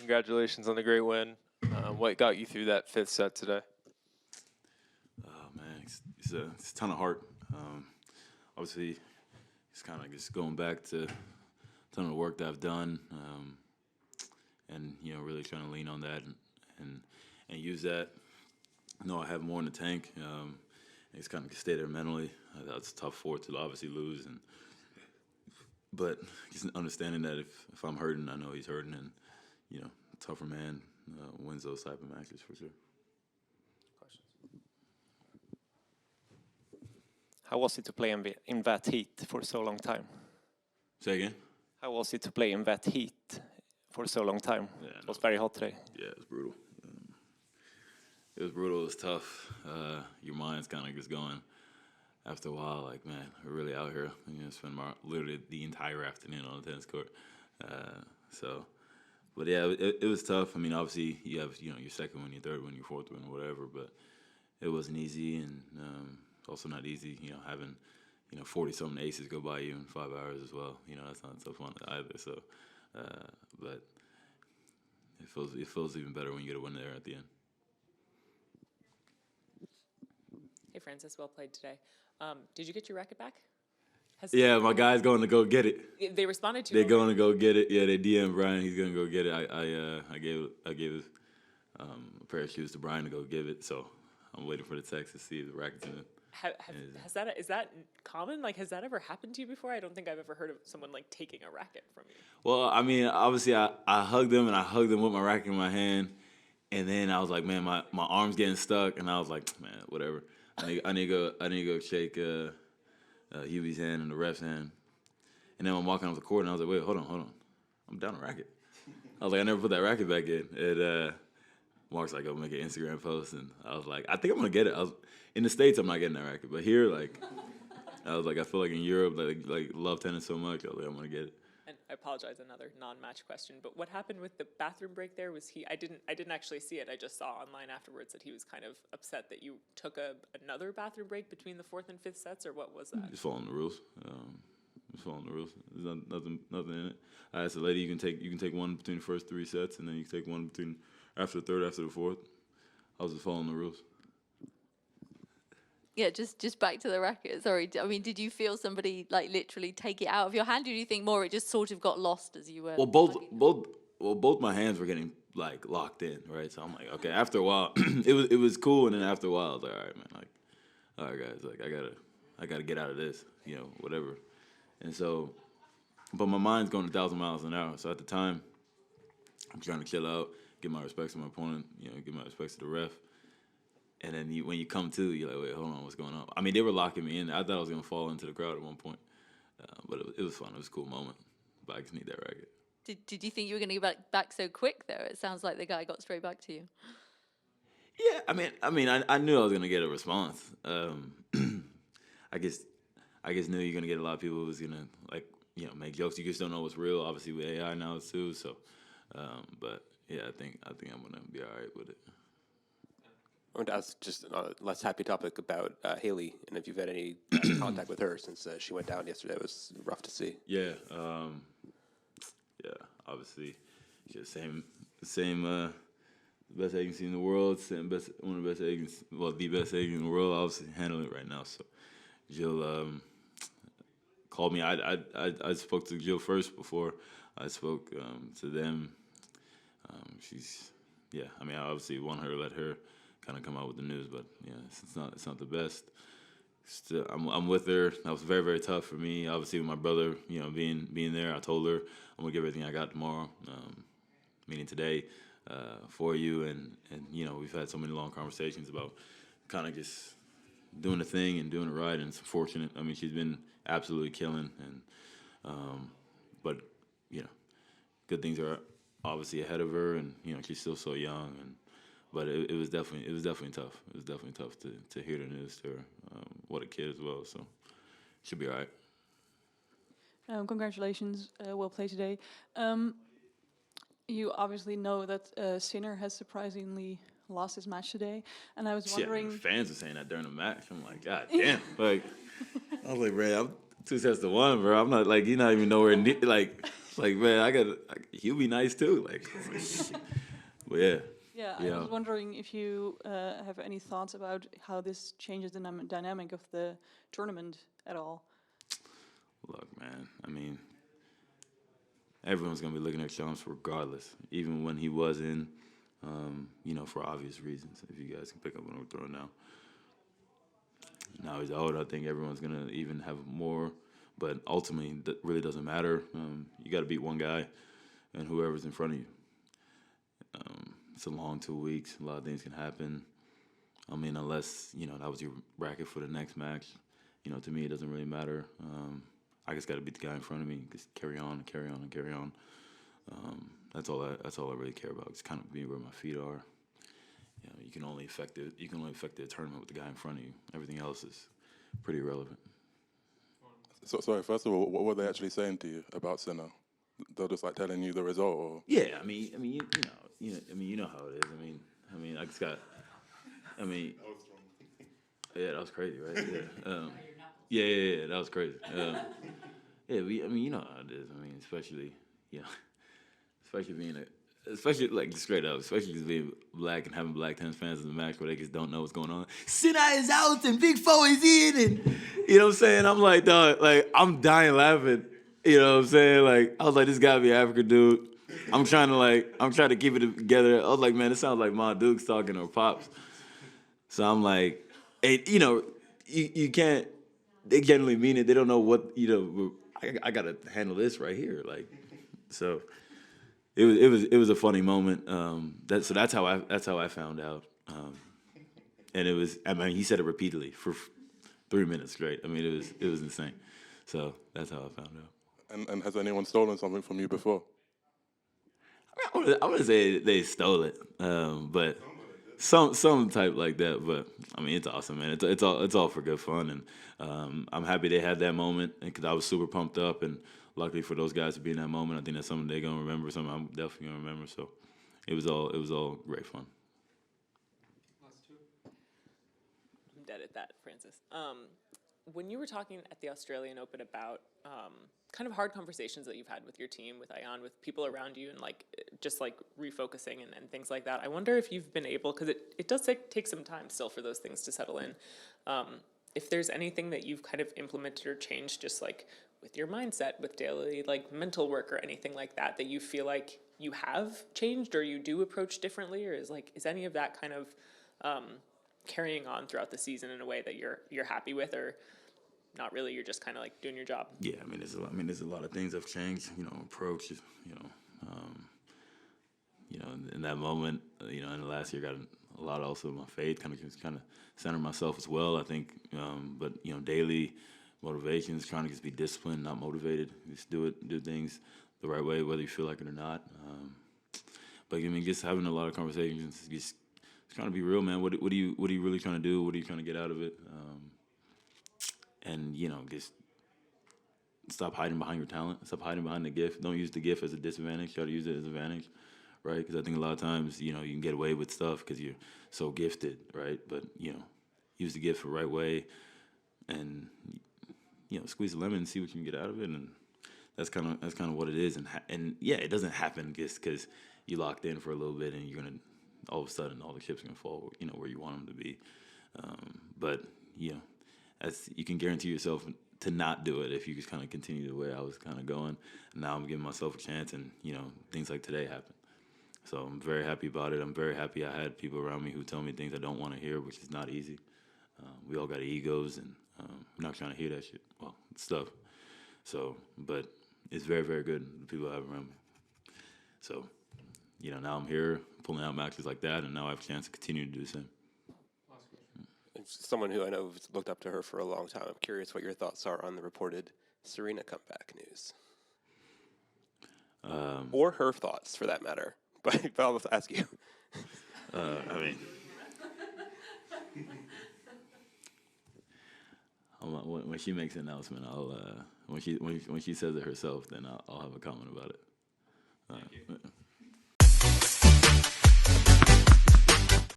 Congratulations on the great win. What got you through that fifth set today? Oh man, it's a ton of heart. Obviously, it's kind of just going back to a ton of the work that I've done, and really trying to lean on that and use that. I know I have more in the tank. It's kind of stay there mentally. That's tough for it to obviously lose, but just understanding that if I'm hurting, I know he's hurting, and tougher man wins those type of matches for sure. Questions? How was it to play in that heat for so long time? Say again? How was it to play in that heat for so long time? Yeah, it was very hot today. Yeah, it was brutal. It was brutal. It was tough. Your mind's kind of just going after a while, like, man, we're really out here. Spend literally the entire afternoon on the tennis court. But yeah, it was tough. I mean, obviously you have your second one, your third one, your fourth one, whatever. But it wasn't easy, and also not easy. Having 40-something aces go by you in 5 hours as well. That's not so fun either. So, but it feels even better when you get a win there at the end. Hey, Francis, well played today. Did you get your racket back? Yeah, my guy's going to go get it. They responded to you. They're going to go get it. Yeah, they DM Brian. He's going to go get it. I gave a pair of shoes to Brian to go give it. So I'm waiting for the text to see if the racket's in it. Is that common? Like, has that ever happened to you before? I don't think I've ever heard of someone like taking a racket from you. Well, I mean, obviously I hugged him, and I hugged him with my racket in my hand, and then I was like, man, my arm's getting stuck, and I was like, man, whatever. I need to go shake Hubie's hand and the ref's hand, and then I'm walking off the court, and I was like, wait, hold on, I'm down a racket. I was like, I never put that racket back in. And Mark's like, I'll make an Instagram post, and I was like, I think I'm gonna get it. In the States, I'm not getting that racket, but here, like, I was like, I feel like in Europe, like love tennis so much, I was like, I'm gonna get it. And I apologize, another non-match question, but what happened with the bathroom break there? Was I didn't actually see it. I just saw online afterwards that he was kind of upset that you took another bathroom break between the fourth and fifth sets, or what was that? Just following the rules. Just following the rules. There's nothing in it. I asked the lady, you can take one between the first three sets, and then you can take one between after the third, after the fourth. I was just following the rules. Yeah, just back to the racket. Sorry, I mean, did you feel somebody like literally take it out of your hand, or do you think more it just sort of got lost as you were? Well, both my hands were getting like locked in, right? So I'm like, okay. After a while, it was cool, and then after a while, I was like, all right, man, like, all right, guys, like, I gotta get out of this, whatever. And so, but my mind's going 1,000 miles an hour. So at the time, I'm trying to chill out, give my respects to my opponent, give my respects to the ref. And then when you come to, you're like, wait, hold on, what's going on? I mean, they were locking me in. I thought I was going to fall into the crowd at one point. But it was fun. It was a cool moment. But I just need that racket. Did you think you were going to get back so quick, though? It sounds like the guy got straight back to you. Yeah, I knew I was going to get a response. I guess knew you're going to get a lot of people who was going to, make jokes. You just don't know what's real. Obviously, with AI now, too. So, but, yeah, I think I'm going to be all right with it. I want to ask just a less happy topic about Hailey, and if you've had any contact with her since she went down yesterday. It was rough to see. Yeah, obviously, she's the same best agency in the world, one of the best agents, well, the best agent in the world, obviously handling it right now. So Jill called me. I spoke to Jill first before I spoke to them. I obviously want her to let her kind of come out with the news, but yeah, it's not the best. Still, I'm with her. That was very, very tough for me. Obviously, with my brother, being there, I told her I'm gonna give everything I got tomorrow, meaning today, for you. And we've had so many long conversations about kind of just doing the thing and doing it right. And it's fortunate. I mean, she's been absolutely killing, and but good things are obviously ahead of her, and she's still so young. But it was definitely tough. It was definitely tough to hear the news to her. What a kid as well. So she'll be all right. Congratulations, well played today. You obviously know that Sinner has surprisingly lost his match today, and I was wondering. Yeah, fans are saying that during the match. I'm like, God damn! Like, I was like, bro, I'm 2 sets to 1, bro. I'm not like you're not even nowhere near. Like, Like, man, he'll be nice too. Like, but yeah. Yeah, I was wondering if you have any thoughts about how this changes the dynamic of the tournament at all. Look, man, I mean, everyone's going to be looking at Shams regardless, even when he was in, for obvious reasons, if you guys can pick up what I'm throwing now. Now he's old, I think everyone's going to even have more, but ultimately, that really doesn't matter. You got to beat one guy and whoever's in front of you. It's a long 2 weeks. A lot of things can happen. I mean, unless, that was your bracket for the next match. To me, it doesn't really matter. I just got to beat the guy in front of me. Just carry on and carry on and carry on. That's all I really care about. Just kind of being where my feet are. You can only affect the tournament with the guy in front of you. Everything else is pretty irrelevant. So, sorry, first of all, what were they actually saying to you about Sinner? They're just like telling you the result, or? Yeah, I mean, you know how it is. I mean, I just got. Yeah, that was crazy, right? Yeah. Yeah, that was crazy. Yeah, you know how it is. Especially like straight up, especially just being black and having black tennis fans in the match where they just don't know what's going on. Sinner is out and Big Four is in, and you know what I'm saying? I'm like, dog, like I'm dying laughing. You know what I'm saying? Like I was like, this gotta be an African dude. I'm trying to keep it together. I was like, man, it sounds like Ma Dukes talking or Pops. So I'm like, hey, you can't. They generally mean it. They don't know what I gotta handle this right here. Like, so it was a funny moment. So that's how I found out. And it was. He said it repeatedly for 3 minutes straight. I mean, it was insane. So that's how I found out. And has anyone stolen something from you before? I wouldn't say they stole it, but some type like that. But I mean, it's awesome, man. It's all for good fun, and I'm happy they had that moment because I was super pumped up, and luckily for those guys to be in that moment, I think that's something they're gonna remember. Something I'm definitely gonna remember. So it was all great fun. I'm dead at that, Francis. When you were talking at the Australian Open about kind of hard conversations that you've had with your team, with Ayan, with people around you, and just refocusing and things like that, I wonder if you've been able, because it does take some time still for those things to settle in, if there's anything that you've kind of implemented or changed just with your mindset, with daily mental work or anything like that you feel like you have changed or you do approach differently, or is any of that kind of carrying on throughout the season in a way that you're happy with, or not really, you're just kind of doing your job? Yeah, there's a lot of things have changed, approach, in that moment, in the last year, got a lot also of my faith, kind of center myself as well, I think, but, daily motivations, trying to just be disciplined, not motivated, just do things the right way, whether you feel like it or not, but, just having a lot of conversations, just trying to be real, man. What are you really trying to do? What are you trying to get out of it? And just stop hiding behind your talent. Stop hiding behind the gift. Don't use the gift as a disadvantage. Try to use it as an advantage, right? Because I think a lot of times, you can get away with stuff because you're so gifted, right? But use the gift the right way, and squeeze the lemon and see what you can get out of it. And that's kind of what it is. And yeah, it doesn't happen just because you locked in for a little bit and you're gonna all of a sudden all the chips are gonna fall, where you want them to be. But as you can guarantee yourself to not do it if you just kind of continue the way I was kind of going. And now I'm giving myself a chance, and things like today happen. So I'm very happy about it. I'm very happy I had people around me who tell me things I don't want to hear, which is not easy. We all got egos, and we're not trying to hear that shit. Well, stuff. So, but it's very, very good, the people I have around me. So, now I'm here pulling out matches like that, and now I have a chance to continue to do the same. Someone who I know has looked up to her for a long time, I'm curious what your thoughts are on the reported Serena comeback news. Or her thoughts, for that matter. But I'll ask you. When she makes an announcement, when she says it herself, then I'll have a comment about it.